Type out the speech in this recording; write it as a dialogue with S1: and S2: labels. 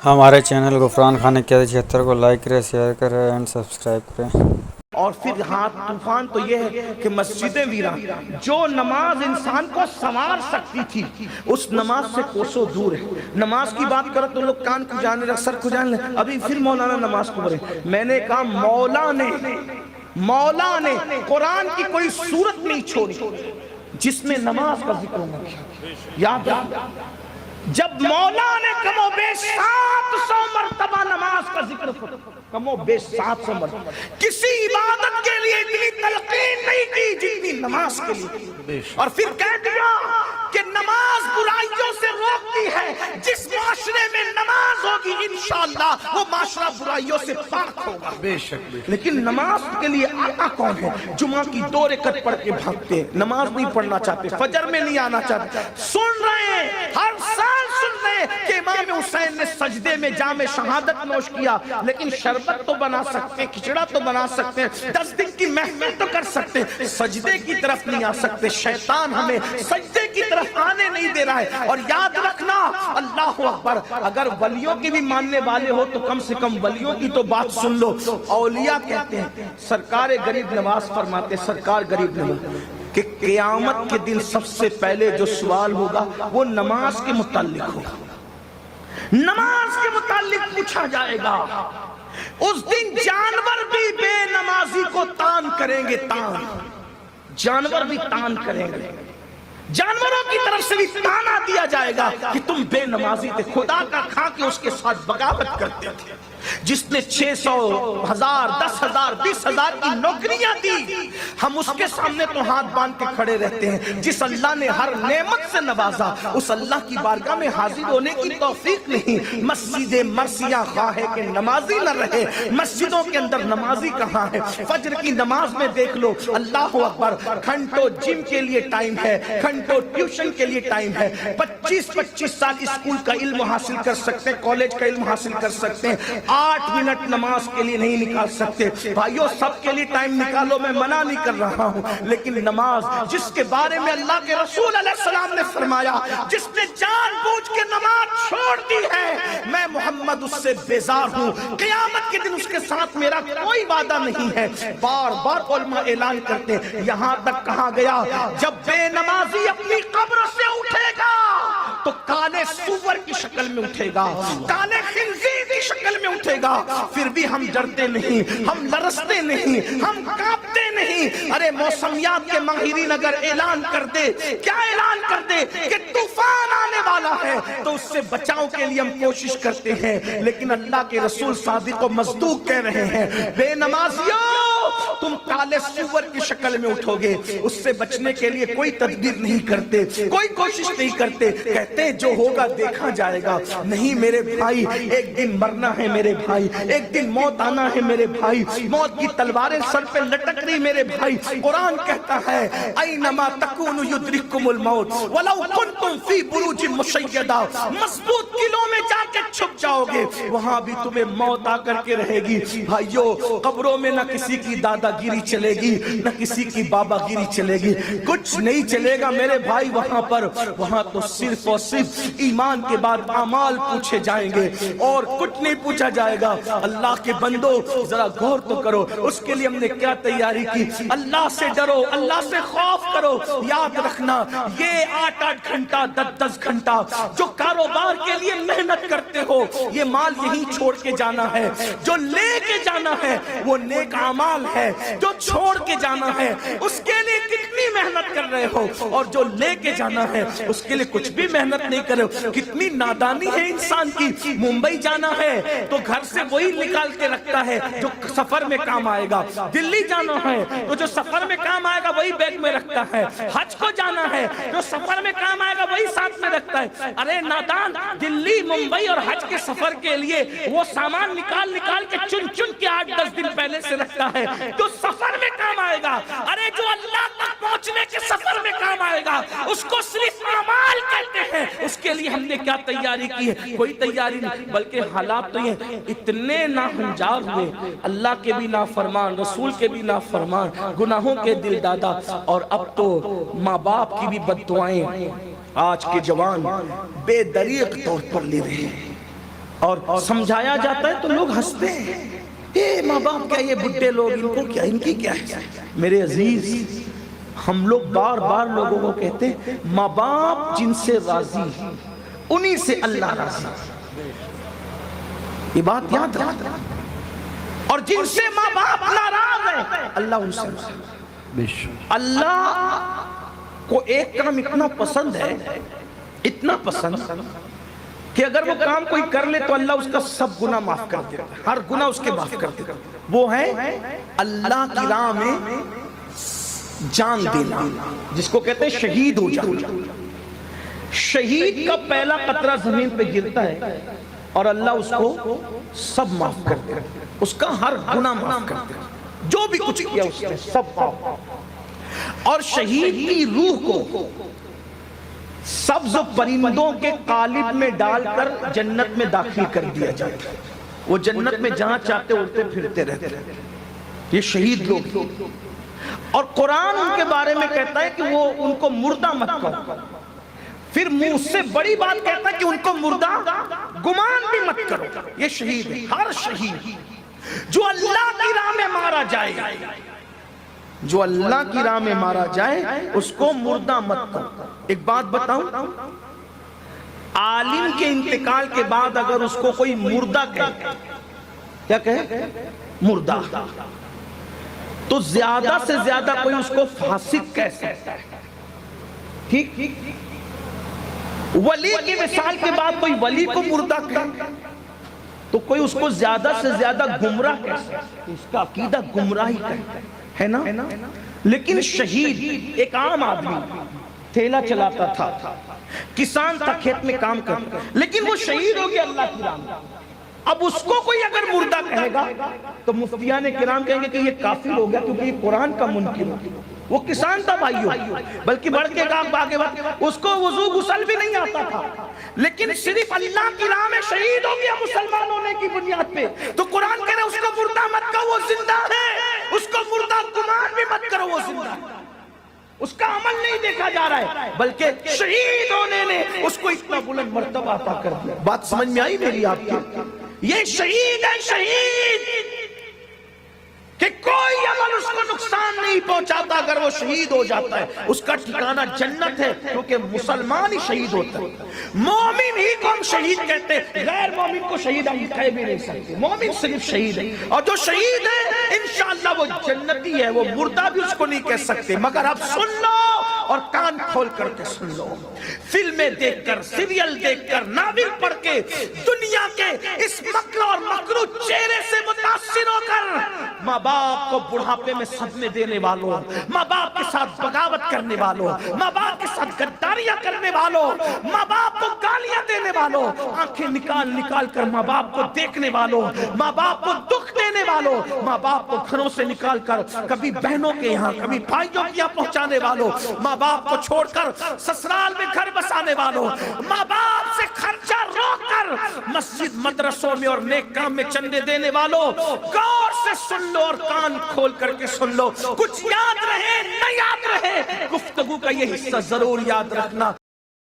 S1: ہمارے چینل غفران خان 71 کو لائک کریں، شیئر کریں اینڈ سبسکرائب کریں۔
S2: اور پھر ہاتھ طوفان تو یہ ہے کہ مسجدیں ویران، جو نماز انسان کو سنوار سکتی تھی اس نماز سے کوسوں دور ہے۔ نماز کی بات کرو تو لوگ کان کھجانے رکھ سر کھجانے، ابھی پھر مولانا نماز کو بولے۔ میں نے کہا مولا نے قرآن کی کوئی سورت نہیں چھوڑی جس میں نماز کا ذکر نہ کیا۔ یاد رکھنا، جب مولا نے کم و بیش 700 مرتبہ نماز کا ذکر کرا، کم و بیش 700 مرتبہ، کسی عبادت کے لیے اتنی تلقین نہیں کی جتنی نماز کے لیے، اور پھر کہہ دیا کہ نماز برائیوں سے روکتی ہے۔ جس معاشرے میں نماز ہوگی انشاءاللہ وہ معاشرہ برائیوں سے پاک ہوگا۔ لیکن نماز کے لیے آقا کون ہے؟ جمعہ کی 2 رکعت پڑھ کے بھاگتے ہیں، نماز نہیں پڑھنا چاہتے، فجر میں نہیں آنا چاہتے، سن رہے ہیں ہر سال سن رہے ہیں کہ امام حسین نے سجدے میں جام شہادت نوش کیا، لیکن شربت تو بنا سکتے ہیں، کھچڑا تو بنا سکتے ہیں، 10 دن کی محفل تو کر سکتے ہیں، سجدے کی طرف نہیں آ سکتے۔ شیطان ہمیں سجدے کی طرف آنے نہیں دے رہا ہے۔ اور یاد رکھنا، اللہ اکبر، اگر ولیوں کی بھی ماننے والے ہو تو کم سے کم ولیوں کی تو بات سن لو۔ اولیاء کہتے ہیں، سرکار غریب نواز فرماتے، سرکار غریب نواز کہ قیامت کے دن سب سے پہلے جو سوال ہوگا وہ نماز کے متعلق ہوگا، نماز کے متعلق پوچھا جائے گا۔ اس دن جانور بھی بے نمازی کو تان کریں گے، تان، جانور بھی تان کریں گے، جانوروں کی طرف سے بھی تانا دیا جائے گا کہ تم بے نمازی تھے، خدا کا کھا کے اس کے ساتھ بغاوت کرتے تھے۔ جس نے 600، 1000، 10,000، 20,000 کی نوکریاں دی، ہم اس کے سامنے تو ہاتھ باندھ کے کھڑے رہتے ہیں۔ جس اللہ نے ہر نعمت سے نوازا، اس اللہ کی بارگاہ میں حاضر ہونے کی توفیق نہیں۔ مسجد مرثیہ خواہ ہے کہ نمازی نہ رہے، مسجدوں کے اندر نمازی کہاں ہے؟ فجر کی نماز میں دیکھ لو، اللہ اکبر، گھنٹوں جم کے لیے ٹائم ہے، گھنٹوں ٹیوشن کے لیے ٹائم ہے، 25 سال اسکول کا علم حاصل کر سکتے ہیں، کالج کا علم حاصل کر سکتے ہیں، 8 منٹ نماز کے لیے نہیں نکال سکتے۔ بھائیو، سب کے لیے ٹائم نکالو، میں منع نہیں کر رہا ہوں، لیکن نماز جس کے بارے میں اللہ کے رسول علیہ السلام نے فرمایا، جس نے جان بوجھ کے نماز چھوڑ دی ہے، میں محمد اس سے بیزار ہوں، قیامت کے دن اس کے ساتھ میرا کوئی وعدہ نہیں ہے۔ بار بار علماء اعلان کرتے ہیں، یہاں تک کہا گیا جب بے نمازی اپنی قبر سے اٹھے گا تو کالے سور کی شکل میں اٹھے گا، کالے خنزیر کی شکل میں اٹھے گا، پھر بھی ہم ڈرتے نہیں، ہم لرزتے نہیں، ہم کانپتے نہیں۔ ارے موسمیات کے ماہرین اگر اعلان کر دے، کیا اعلان کر دے کہ طوفان آنے والا ہے، تو اس سے بچاؤ کے لیے ہم کوشش کرتے ہیں، لیکن اللہ کے رسول صادق و مصدوق کہہ رہے ہیں، بے نمازیوں تم کالے سور کی شکل میں اٹھو گے، اس سے بچنے کے لیے کوئی تدبیر نہیں کرتے، کوئی کوشش نہیں کرتے، کہتے جو ہوگا دیکھا جائے گا۔ نہیں میرے بھائی، ایک دن مرنا ہے میرے بھائی، ایک دن موت آنا ہے میرے بھائی، موت کی تلواریں سر پہ لٹک رہی میرے بھائی۔ قرآن کہتا ہے اینما تکونوا یدرککم الموت ولو کنتم فی بروج مشیدہ، مضبوط قلعوں میں جا کے چھپ جاؤ گے، وہاں بھی تمہیں موت آ کر کے رہے گی۔ بھائیو، قبروں میں نہ کسی کی دادا گیری چلے گی، نہ کسی کی بابا گیری چلے گی، کچھ نہیں چلے گا میرے بھائی وہاں پر۔ وہاں تو صرف اور صرف ایمان کے بعد اعمال پوچھے جائیں گے اور کچھ نہیں پوچھا جائے گا۔ اللہ کے بندو ذرا غور تو کرو، اس کے لیے ہم نے کیا تیاری کی۔ اللہ سے ڈرو، اللہ سے خوف کرو۔ یاد رکھنا، یہ 8 گھنٹہ 10 گھنٹہ جو کاروبار کے لیے محنت کرتے ہو، یہ مال یہیں چھوڑ کے جانا ہے، جو لے کے جانا ہے وہ نیک اعمال ہے، جو چھوڑ کے جانا ہے اس کے لیے کتنی محنت کر رہے ہو، اور جو لے کے جانا ہے اس کے لیے کچھ بھی محنت نہیں کر رہے ہو۔ کتنی نادانی ہے انسان کی۔ ممبئی جانا ہے تو گھر سے وہی نکال کے رکھتا ہے جو سفر میں کام آئے گا، دلی جانا ہے تو جو سفر میں کام آئے گا وہی بیگ میں رکھتا ہے، حج کو جانا ہے جو سفر میں کام آئے گا وہی ساتھ میں رکھتا ہے۔ ارے نادان، دلی، ممبئی اور حج کے سفر کے لیے وہ سامان نکال کے چن کے 8-10 دن پہلے سے رکھتا ہے جو سفر میں کام آئے گا۔ ارے جو اللہ تک پہنچنے کے سفر میں کام آئے گا اس کو صرف اعمال کہتے ہیں۔ اس کے لیے ہم نے کیا تیاری کی ہے؟ کوئی تیاری نہیں، بلکہ حالات تو یہ اتنے ناہنجار ہوئے، اللہ کے بھی نافرمان، رسول کے بھی نافرمان، گناہوں کے دل دادا، اور اب تو ماں باپ کی بھی بد دعائیں آج کے جوان بے دریغ طور پر لے رہے ہیں۔ اور سمجھایا جاتا ہے تو لوگ ہنستے ہیں، اے ماں باپ کیا یہ بڈھے لوگ، ان کو کیا، ان کی کیا ہے؟ میرے عزیز، ہم لوگ بار بار لوگوں کو کہتے ہیں ماں باپ جن سے راضی انہی سے اللہ راضی، یہ بات یاد رکھنا، اور جن سے ماں باپ ناراض ہیں اللہ ان سے راضی۔ اللہ کو ایک کام اتنا پسند ہے، اتنا پسند کہ اگر وہ کام کوئی کر لے تو اللہ اس کا سب گناہ معاف کر دیتا ہے، ہر گناہ اس کے معاف کر دیتا ہے۔ وہ ہے اللہ کی راہ میں جان دینا، جس کو کہتے ہیں شہید ہو جانا۔ شہید کا پہلا قطرہ زمین پہ گرتا ہے اور اللہ اس کو سب معاف کر دیتا ہے، اس کا ہر گناہ معاف کر دیتا ہے، جو بھی کچھ کیا اس نے سب معاف۔ اور شہید کی روح کو سبز پرندوں کے قالب میں ڈال کر جنت میں داخل کر دیا جاتا ہے، وہ جنت میں جہاں چاہتے اڑتے پھرتے رہتے ہیں، یہ شہید لوگ۔ اور قرآن ان کے بارے میں کہتا ہے کہ وہ ان کو مردہ مت کرو، پھر منہ سے بڑی بات کہتا ہے کہ ان کو مردہ گمان بھی مت کرو۔ یہ شہید ہے، ہر شہید جو اللہ کی راہ میں مارا جائے، جو اللہ کی راہ میں مارا جائے اس کو مردہ مت کرو۔ ایک بات بتاؤں، عالم کے انتقال کے بعد اگر اس کو کوئی مردہ کہے، کیا کہے؟ مردہ، تو زیادہ سے زیادہ کوئی اس کو فاسق کہہ سکتا ہے، ٹھیک؟ ولی کی مثال کے بعد کوئی ولی کو مردہ کہے تو کوئی اس کو زیادہ سے زیادہ گمراہ کہہ سکتا ہے، اس کا عقیدہ گمراہی کا ہے نا۔ لیکن شہید ایک عام آدمی تھیلا چلاتا تھا، کسان تھا، کھیت میں کام کرتا، لیکن وہ شہید ہو گیا اللہ کی راہ میں۔ اب اس کو کوئی اگر مردہ کہے گا تو مفتیان کرام کہیں گے کہ یہ کافر ہو گیا، کیونکہ یہ قرآن کا منکر ہو۔ وہ کسان تھا بھائیو، بلکہ بڑھ کے کام آگے اس کو وضو غسل بھی نہیں آتا تھا، لیکن صرف اللہ کی راہ میں شہید ہو گیا مسلمان ہونے کی بنیاد پہ، تو قرآن کہہ رہا ہے اس کو مردہ مت کرو، وہ زندہ ہے، اس کو مردہ گمان بھی مت کرو، وہ زندہ ہے، اس کا عمل نہیں دیکھا جا رہا ہے، بلکہ شہید ہونے نے اس کو اتنا بلند مرتبہ عطا کر دیا۔ بات سمجھ میں آئی میری آپ کی؟ یہ شہید ہے، شہید کہ کوئی عمل اس کو نقصان نہیں پہنچاتا اگر وہ شہید ہو جاتا ہے، اس کا ٹھکانہ جنت ہے، کیونکہ مسلمان ہی شہید ہوتا ہے۔ مومن ہی کو ہم شہید کہتے ہیں، غیر مومن کو شہید ہم کہہ بھی نہیں سکتے، مومن صرف شہید ہے، اور جو شہید ہے انشاءاللہ وہ جنتی ہے، وہ مردہ بھی اس کو نہیں کہہ سکتے۔ مگر اب سن لو اور کان کھول کر کے سن لو، فلمیں دیکھ کر، سیریل دیکھ کر، ناول پڑھ کے، دنیا کے اس مکر اور مکرو چہرے سے متاثر ہو کر ماں باپ کو بڑھاپے میں صدمے دینے والوں، ماں باپ کے ساتھ بغاوت کرنے والوں، ماں باپ کے ساتھ غداریاں کرنے والوں، ماں باپ کو گالیاں دینے والوں، آنکھیں نکال نکال کر ماں باپ کو دیکھنے والوں، ماں باپ کو دکھ دینے والوں، ماں باپ کو گھروں سے نکال کر کبھی بہنوں کے یہاں کبھی بھائیوں کے یہاں پہنچانے والوں، ماں باپ کو چھوڑ کر سسرال میں گھر بسانے والوں، ماں باپ سے خرچہ روک کر مسجد مدرسوں میں اور نیک کام میں چندے دینے والوں، غور سے سن لو اور کان کھول کر کے سن لو، کچھ یاد رہے نہ یاد رہے، گفتگو کا یہ حصہ ضرور یاد رکھنا۔